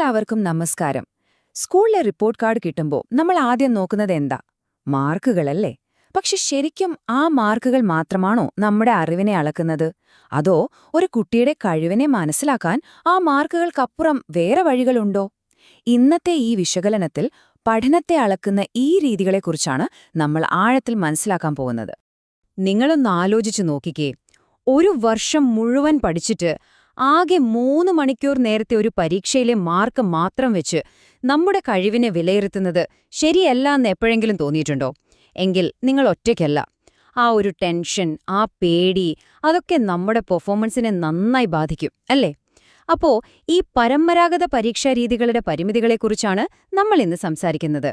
എല്ലാവർക്കും നമസ്കാരം. സ്കൂളിലെ റിപ്പോർട്ട് കാർഡ് കിട്ടുമ്പോൾ നമ്മൾ ആദ്യം നോക്കുന്നത് എന്താ? മാർക്കുകളല്ലേ? പക്ഷെ ശരിക്കും ആ മാർക്കുകൾ മാത്രമാണോ നമ്മുടെ അറിവിനെ അളക്കുന്നത്? അതോ ഒരു കുട്ടിയുടെ കഴിവിനെ മനസ്സിലാക്കാൻ ആ മാർക്കുകൾക്കപ്പുറം വേറെ വഴികളുണ്ടോ? ഇന്നത്തെ ഈ വിശകലനത്തിൽ പഠനത്തെ അളക്കുന്ന ഈ രീതികളെക്കുറിച്ചാണ് നമ്മൾ ആഴത്തിൽ മനസ്സിലാക്കാൻ പോകുന്നത്. നിങ്ങളൊന്ന് ആലോചിച്ചു നോക്കിക്കേ. ഒരു വർഷം മുഴുവൻ പഠിച്ചിട്ട് ആകെ 3 മണിക്കൂർ നേരത്തെ ഒരു പരീക്ഷയിലെ മാർക്ക് മാത്രം വെച്ച് നമ്മുടെ കഴിവിനെ വിലയിരുത്തുന്നത് ശരിയല്ല എപ്പോഴെങ്കിലും തോന്നിയിട്ടുണ്ടോ? എങ്കിൽ നിങ്ങൾ ഒറ്റയ്ക്കല്ല. ആ ഒരു ടെൻഷൻ, ആ പേടി, അതൊക്കെ നമ്മുടെ പെർഫോമൻസിനെ നന്നായി ബാധിക്കും, അല്ലേ? അപ്പോ ഈ പരമ്പരാഗത പരീക്ഷാ രീതികളുടെ പരിമിതികളെക്കുറിച്ചാണ് നമ്മൾ ഇന്ന് സംസാരിക്കുന്നത്.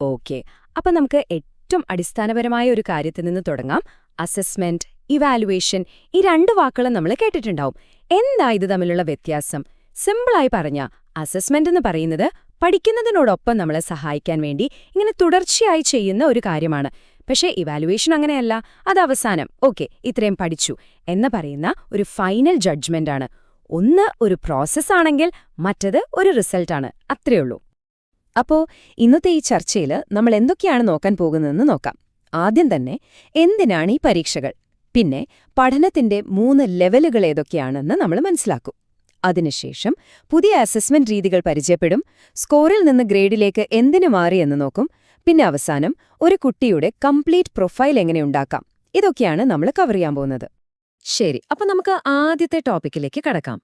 ഓക്കെ, അപ്പൊ നമുക്ക് ഏറ്റവും അടിസ്ഥാനപരമായ ഒരു കാര്യത്തിൽ നിന്ന് തുടങ്ങാം. അസസ്മെന്റ്, ഇവാലുവേഷൻ, ഈ 2 വാക്കുകളും നമ്മൾ കേട്ടിട്ടുണ്ടാവും. എന്താ ഇത് തമ്മിലുള്ള വ്യത്യാസം? സിമ്പിളായി പറഞ്ഞ, അസസ്മെന്റ് എന്ന് പറയുന്നത് പഠിക്കുന്നതിനോടൊപ്പം നമ്മളെ സഹായിക്കാൻ വേണ്ടി ഇങ്ങനെ തുടർച്ചയായി ചെയ്യുന്ന ഒരു കാര്യമാണ്. പക്ഷേ ഇവാലുവേഷൻ അങ്ങനെയല്ല. അത് അവസാനം ഇത്രയും പഠിച്ചു എന്ന് പറയുന്ന ഒരു ഫൈനൽ ജഡ്ജ്മെന്റ് ആണ്. ഒന്ന് ഒരു പ്രോസസ്സാണെങ്കിൽ മറ്റത് ഒരു റിസൾട്ടാണ്. അത്രയുള്ളൂ. അപ്പോ ഇന്നത്തെ ഈ ചർച്ചയിൽ നമ്മൾ എന്തൊക്കെയാണ് നോക്കാൻ പോകുന്നതെന്ന് നോക്കാം. ആദ്യം തന്നെ എന്തിനാണ് ഈ പരീക്ഷകൾ, പിന്നെ പഠനത്തിന്റെ 3 ലെവലുകൾ ഏതൊക്കെയാണെന്ന് നമ്മൾ മനസ്സിലാക്കും. അതിനുശേഷം പുതിയ അസസ്മെന്റ് രീതികൾ പരിചയപ്പെടും, സ്കോറിൽ നിന്ന് ഗ്രേഡിലേക്ക് എന്തിനു മാറിയെന്ന് നോക്കും, പിന്നെ അവസാനം ഒരു കുട്ടിയുടെ കംപ്ലീറ്റ് പ്രൊഫൈൽ എങ്ങനെ ഉണ്ടാക്കാം. ഇതൊക്കെയാണ് നമ്മൾ കവർ ചെയ്യാൻ പോകുന്നത്. ശരി, അപ്പൊ നമുക്ക് ആദ്യത്തെ ടോപ്പിക്കിലേക്ക് കടക്കാം.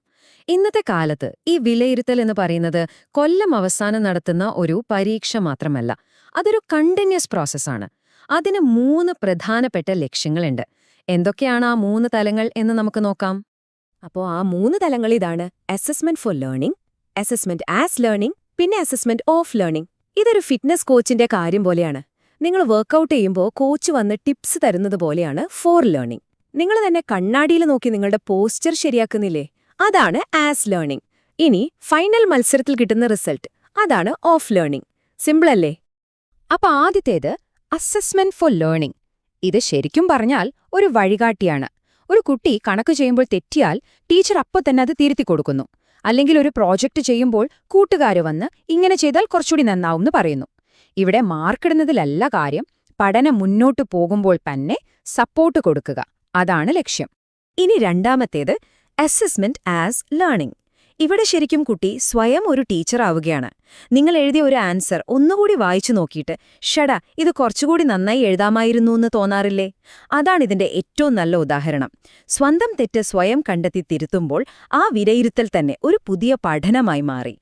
ഇന്നത്തെ കാലത്ത് ഈ വിലയിരുത്തൽ എന്ന് പറയുന്നത് കൊല്ലം അവസാനം നടത്തുന്ന ഒരു പരീക്ഷ മാത്രമല്ല, അതൊരു കണ്ടിന്യൂസ് പ്രോസസ്സാണ്. അതിന് 3 പ്രധാനപ്പെട്ട ലക്ഷ്യങ്ങളുണ്ട്. എന്തൊക്കെയാണ് ആ 3 തലങ്ങൾ എന്ന് നമുക്ക് നോക്കാം. അപ്പോൾ ആ 3 തലങ്ങൾ ഇതാണ്: assessment for learning, assessment as learning, പിന്നെ അസസ്മെന്റ് ഓഫ് ലേണിംഗ്. ഇതൊരു ഫിറ്റ്നസ് കോച്ചിന്റെ കാര്യം പോലെയാണ്. നിങ്ങൾ വർക്കൗട്ട് ചെയ്യുമ്പോൾ കോച്ച് വന്ന് ടിപ്സ് തരുന്നത് പോലെയാണ് ഫോർ ലേണിംഗ്. നിങ്ങൾ തന്നെ കണ്ണാടിയിൽ നോക്കി നിങ്ങളുടെ പോസ്ചർ ശരിയാക്കുന്നില്ലേ? അതാണ് ആസ് ലേണിംഗ്. ഇനി ഫൈനൽ മത്സരത്തിൽ കിട്ടുന്ന റിസൾട്ട്, അതാണ് ഓഫ് ലേണിംഗ്. സിമ്പിളല്ലേ? അപ്പൊ ആദ്യത്തേത് അസസ്മെന്റ് ഫോർ ലേണിംഗ്. ഇത് ശരിക്കും പറഞ്ഞാൽ ഒരു വഴികാട്ടിയാണ്. ഒരു കുട്ടി കണക്ക് ചെയ്യുമ്പോൾ തെറ്റിയാൽ ടീച്ചർ അപ്പോൾ തന്നെ അത് തിരുത്തി കൊടുക്കുന്നു. അല്ലെങ്കിൽ ഒരു പ്രോജക്റ്റ് ചെയ്യുമ്പോൾ കൂട്ടുകാര് വന്ന് ഇങ്ങനെ ചെയ്താൽ കുറച്ചുകൂടി നന്നാവുമെന്ന് പറയുന്നു. ഇവിടെ മാർക്കിടുന്നതിലല്ല കാര്യം, പഠനം മുന്നോട്ടു പോകുമ്പോൾ തന്നെ സപ്പോർട്ട് കൊടുക്കുക. അതാണ് ലക്ഷ്യം. ഇനി രണ്ടാമത്തേത് അസസ്മെന്റ് ആസ് ലേണിംഗ്. ഇവിടെ ശരിക്കും കുട്ടി സ്വയം ഒരു ടീച്ചറാവുകയാണ്. നിങ്ങൾ എഴുതിയ ഒരു ആൻസർ ഒന്നുകൂടി വായിച്ചു നോക്കിയിട്ട് ഷടാ, ഇത് കുറച്ചുകൂടി നന്നായി എഴുതാമായിരുന്നു എന്ന് തോന്നാറില്ലേ? അതാണിതിന്റെ ഏറ്റവും നല്ല ഉദാഹരണം. സ്വന്തം തെറ്റ് സ്വയം കണ്ടെത്തി തിരുത്തുമ്പോൾ ആ വിലയിരുത്തൽ തന്നെ ഒരു പുതിയ പഠനമായി മാറി.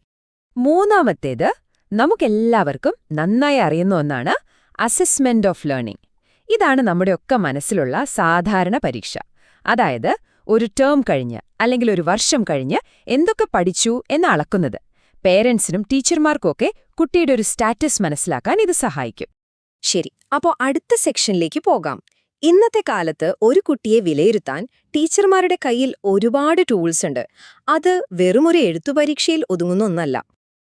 മൂന്നാമത്തേത് നമുക്കെല്ലാവർക്കും നന്നായി അറിയുന്ന ഒന്നാണ് അസസ്മെന്റ് ഓഫ് ലേണിംഗ്. ഇതാണ് നമ്മുടെയൊക്കെ മനസ്സിലുള്ള സാധാരണ പരീക്ഷ. അതായത് ഒരു ടേം കഴിഞ്ഞ് അല്ലെങ്കിൽ ഒരു വർഷം കഴിഞ്ഞ് എന്തൊക്കെ പഠിച്ചു എന്ന് അളക്കുന്നത്. പേരൻസിനും ടീച്ചർമാർക്കുമൊക്കെ കുട്ടിയുടെ ഒരു സ്റ്റാറ്റസ് മനസ്സിലാക്കാൻ ഇത് സഹായിക്കും. ശരി, അപ്പോൾ അടുത്ത സെക്ഷനിലേക്ക് പോകാം. ഇന്നത്തെ കാലത്ത് ഒരു കുട്ടിയെ വിലയിരുത്താൻ ടീച്ചർമാരുടെ കയ്യിൽ ഒരുപാട് ടൂൾസ് ഉണ്ട്. അത് വെറുമൊരു എഴുത്തുപരീക്ഷയിൽ ഒതുങ്ങുന്ന ഒന്നല്ല.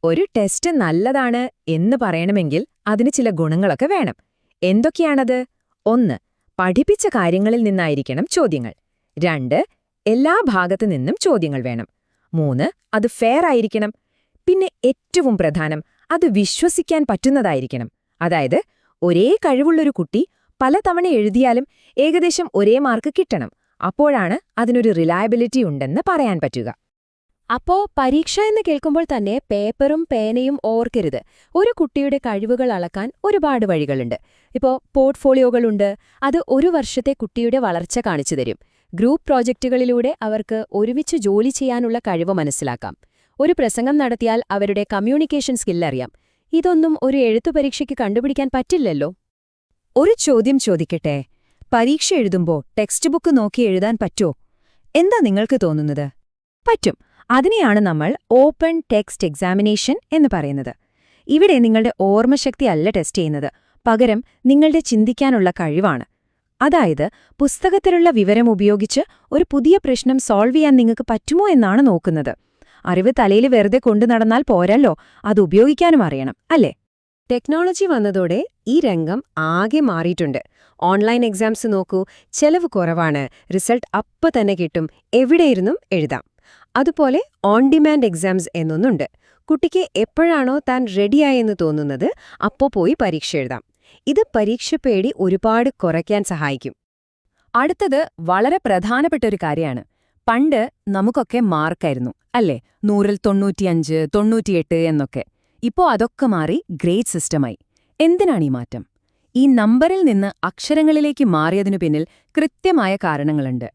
ഒരു ടെസ്റ്റ് നല്ലതാണ് എന്ന് പറയണമെങ്കിൽ അതിന് ചില ഗുണങ്ങളൊക്കെ വേണം. എന്തൊക്കെയാണത്? 1. പഠിപ്പിച്ച കാര്യങ്ങളിൽ നിന്നായിരിക്കണം ചോദ്യങ്ങൾ. 2. എല്ലാ ഭാഗത്തു നിന്നും ചോദ്യങ്ങൾ വേണം. 3. അത് ഫെയർ ആയിരിക്കണം. പിന്നെ ഏറ്റവും പ്രധാനം, അത് വിശ്വസിക്കാൻ പറ്റുന്നതായിരിക്കണം. അതായത് ഒരേ കഴിവുള്ളൊരു കുട്ടി പലതവണ എഴുതിയാലും ഏകദേശം ഒരേ മാർക്ക് കിട്ടണം. അപ്പോഴാണ് അതിനൊരു റിലയബിലിറ്റി ഉണ്ടെന്ന് പറയാൻ പറ്റുക. അപ്പോ പരീക്ഷ എന്ന് കേൾക്കുമ്പോൾ തന്നെ പേപ്പറും പേനയും ഓർക്കരുത്. ഒരു കുട്ടിയുടെ കഴിവുകൾ അളക്കാൻ ഒരുപാട് വഴികളുണ്ട്. ഇപ്പോൾ പോർട്ട്ഫോളിയോകളുണ്ട്. അത് ഒരു വർഷത്തെ കുട്ടിയുടെ വളർച്ച കാണിച്ചു തരും. ഗ്രൂപ്പ് പ്രോജക്റ്റുകളിലൂടെ അവർക്ക് ഒരുമിച്ച് ജോലി ചെയ്യാനുള്ള കഴിവ് മനസ്സിലാക്കാം. ഒരു പ്രസംഗം നടത്തിയാൽ അവരുടെ കമ്മ്യൂണിക്കേഷൻ സ്കില്ലറിയാം. ഇതൊന്നും ഒരു എഴുത്തു പരീക്ഷയ്ക്ക് കണ്ടുപിടിക്കാൻ പറ്റില്ലല്ലോ. ഒരു ചോദ്യം ചോദിക്കട്ടെ, പരീക്ഷ എഴുതുമ്പോൾ ടെക്സ്റ്റ് ബുക്ക് നോക്കി എഴുതാൻ പറ്റോ? എന്താ നിങ്ങൾക്ക് തോന്നുന്നത്? പറ്റും. അതിനെയാണ് നമ്മൾ ഓപ്പൺ ടെക്സ്റ്റ് എക്സാമിനേഷൻ എന്ന് പറയുന്നത്. ഇവിടെ നിങ്ങളുടെ ഓർമ്മശക്തി അല്ല ടെസ്റ്റ് ചെയ്യുന്നത്, പകരം നിങ്ങളുടെ ചിന്തിക്കാനുള്ള കഴിവാണ്. അതായത് പുസ്തകത്തിലുള്ള വിവരം ഉപയോഗിച്ച് ഒരു പുതിയ പ്രശ്നം സോൾവ് ചെയ്യാൻ നിങ്ങൾക്ക് പറ്റുമോ എന്നാണ് നോക്കുന്നത്. അറിവ് തലയിൽ വെറുതെ കൊണ്ടു നടന്നാൽ പോരല്ലോ, അത് ഉപയോഗിക്കാനും അറിയണം, അല്ലേ? ടെക്നോളജി വന്നതോടെ ഈ രംഗം ആകെ മാറിയിട്ടുണ്ട്. ഓൺലൈൻ എക്സാംസ് നോക്കൂ, ചെലവ് കുറവാണ്, റിസൾട്ട് അപ്പ തന്നെ കിട്ടും, എവിടെയിരുന്നും എഴുതാം. അതുപോലെ ഓൺ ഡിമാൻഡ് എക്സാംസ് എന്നൊന്നുണ്ട്. കുട്ടിക്ക് എപ്പോഴാണോ താൻ റെഡിയായെന്ന് തോന്നുന്നത് അപ്പോൾ പോയി പരീക്ഷ എഴുതാം. ഇത് പരീക്ഷ പേടി ഒരുപാട് കുറയ്ക്കാൻ സഹായിക്കും. അടുത്തത് വളരെ പ്രധാനപ്പെട്ട ഒരു കാര്യമാണ്. പണ്ട് നമുക്കൊക്കെ മാർക്കായിരുന്നു, അല്ലേ? 100-ൽ 95, 98 എന്നൊക്കെ. ഇപ്പോ അതൊക്കെ മാറി ഗ്രേഡ് സിസ്റ്റമായി. എന്തിനാണീ മാറ്റം? ഈ നമ്പറിൽ നിന്ന് അക്ഷരങ്ങളിലേക്ക് മാറിയതിനു പിന്നിൽ കൃത്യമായ കാരണങ്ങളുണ്ട്.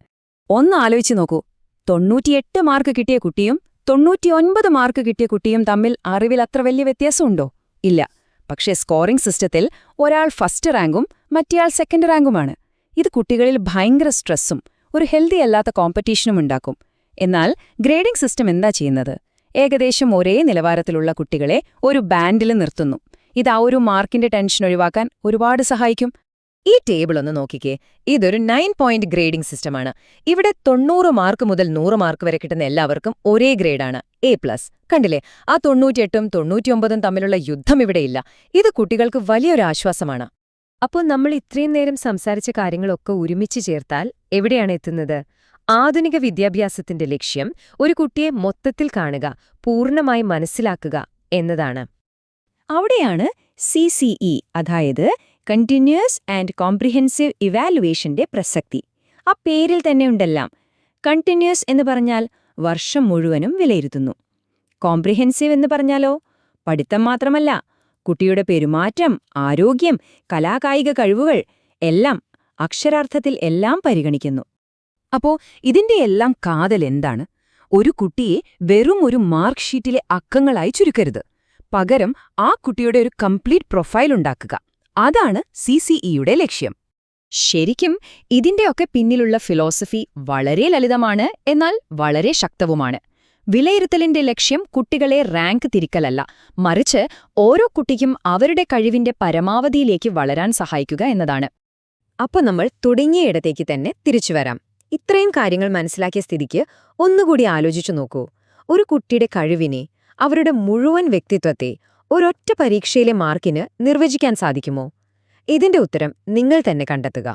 ഒന്ന് ആലോചിച്ച് നോക്കൂ. 98 മാർക്ക് കിട്ടിയ കുട്ടിയും 99 മാർക്ക് കിട്ടിയ കുട്ടിയും തമ്മിൽ അറിവിൽ അത്ര വലിയ വ്യത്യാസമുണ്ടോ? ഇല്ല. പക്ഷേ സ്കോറിംഗ് സിസ്റ്റത്തിൽ ഒരാൾ ഫസ്റ്റ് റാങ്കും മറ്റേയാൾ സെക്കൻഡ് റാങ്കുമാണ്. ഇത് കുട്ടികളിൽ ഭയങ്കര സ്ട്രെസ്സും ഒരു ഹെൽത്തി അല്ലാത്ത കോമ്പറ്റീഷനും ഉണ്ടാക്കും. എന്നാൽ ഗ്രേഡിംഗ് സിസ്റ്റം എന്താ ചെയ്യുന്നത്? ഏകദേശം ഒരേ നിലവാരത്തിലുള്ള കുട്ടികളെ ഒരു ബാൻഡിൽ നിർത്തുന്നു. ഇത് ആ ഒരു മാർക്കിന്റെ ടെൻഷൻ ഒഴിവാക്കാൻ ഒരുപാട് സഹായിക്കും. ഈ ടേബിൾ ഒന്ന് നോക്കിക്കേ. ഇതൊരു 9 പോയിന്റ് ഗ്രേഡിംഗ് സിസ്റ്റമാണ്. ഇവിടെ 90 മാർക്ക് മുതൽ 100 മാർക്ക് വരെ കിട്ടുന്ന എല്ലാവർക്കും ഒരേ ഗ്രേഡാണ്, A+. കണ്ടില്ലേ? ആ 98ഉം 99ഉം തമ്മിലുള്ള യുദ്ധം ഇവിടെയില്ല. ഇത് കുട്ടികൾക്ക് വലിയൊരു ആശ്വാസമാണ്. അപ്പോൾ നമ്മൾ ഇത്രയും നേരം സംസാരിച്ച കാര്യങ്ങളൊക്കെ ഒരുമിച്ച് ചേർത്താൽ എവിടെയാണ് എത്തുന്നത്? ആധുനിക വിദ്യാഭ്യാസത്തിന്റെ ലക്ഷ്യം ഒരു കുട്ടിയെ മൊത്തത്തിൽ കാണുക, പൂർണ്ണമായി മനസ്സിലാക്കുക എന്നതാണ്. അവിടെയാണ് CCE, അതായത് കണ്ടിന്യൂസ് ആൻഡ് കോംപ്രിഹെൻസീവ് ഇവാലുവേഷന്റെ പ്രസക്തി. ആ പേരിൽ തന്നെ ഉണ്ടെല്ലാം. കണ്ടിന്യൂസ് എന്ന് പറഞ്ഞാൽ വർഷം മുഴുവനും വിലയിരുത്തുന്നു. കോംപ്രിഹെൻസീവ് എന്ന് പറഞ്ഞാലോ പഠിത്തം മാത്രമല്ല, കുട്ടിയുടെ പെരുമാറ്റം, ആരോഗ്യം, കലാകായിക കഴിവുകൾ എല്ലാം, അക്ഷരാർത്ഥത്തിൽ എല്ലാം പരിഗണിക്കുന്നു. അപ്പോ ഇതിന്റെ എല്ലാം കാതൽ എന്താണ്? ഒരു കുട്ടിയെ വെറും ഒരു മാർക്ക് ഷീറ്റിലെ അക്കങ്ങളായി ചുരുക്കരുത്. പകരം ആ കുട്ടിയുടെ ഒരു കംപ്ലീറ്റ് പ്രൊഫൈൽ ഉണ്ടാക്കുക. അതാണ് CCEയുടെ ലക്ഷ്യം. ശരിക്കും ഇതിന്റെയൊക്കെ പിന്നിലുള്ള ഫിലോസഫി വളരെ ലളിതമാണ്, എന്നാൽ വളരെ ശക്തവുമാണ്. വിലയിരുത്തലിന്റെ ലക്ഷ്യം കുട്ടികളെ റാങ്ക് തിരിക്കലല്ല, മറിച്ച് ഓരോ കുട്ടിക്കും അവരുടെ കഴിവിന്റെ പരമാവധിയിലേക്ക് വളരാൻ സഹായിക്കുക എന്നതാണ്. അപ്പോൾ നമ്മൾ തുടങ്ങിയയിടത്തേക്ക് തന്നെ തിരിച്ചുവരാം. ഇത്രയും കാര്യങ്ങൾ മനസ്സിലാക്കിയ സ്ഥിതിക്ക് ഒന്നുകൂടി ആലോചിച്ചു നോക്കൂ. ഒരു കുട്ടിയുടെ കഴിവിനെ, അവരുടെ മുഴുവൻ വ്യക്തിത്വത്തെ ഒരൊറ്റ പരീക്ഷയിലെ മാർക്കിന് നിർവചിക്കാൻ സാധിക്കുമോ? ഇതിന്റെ ഉത്തരം നിങ്ങൾ തന്നെ കണ്ടെത്തുക.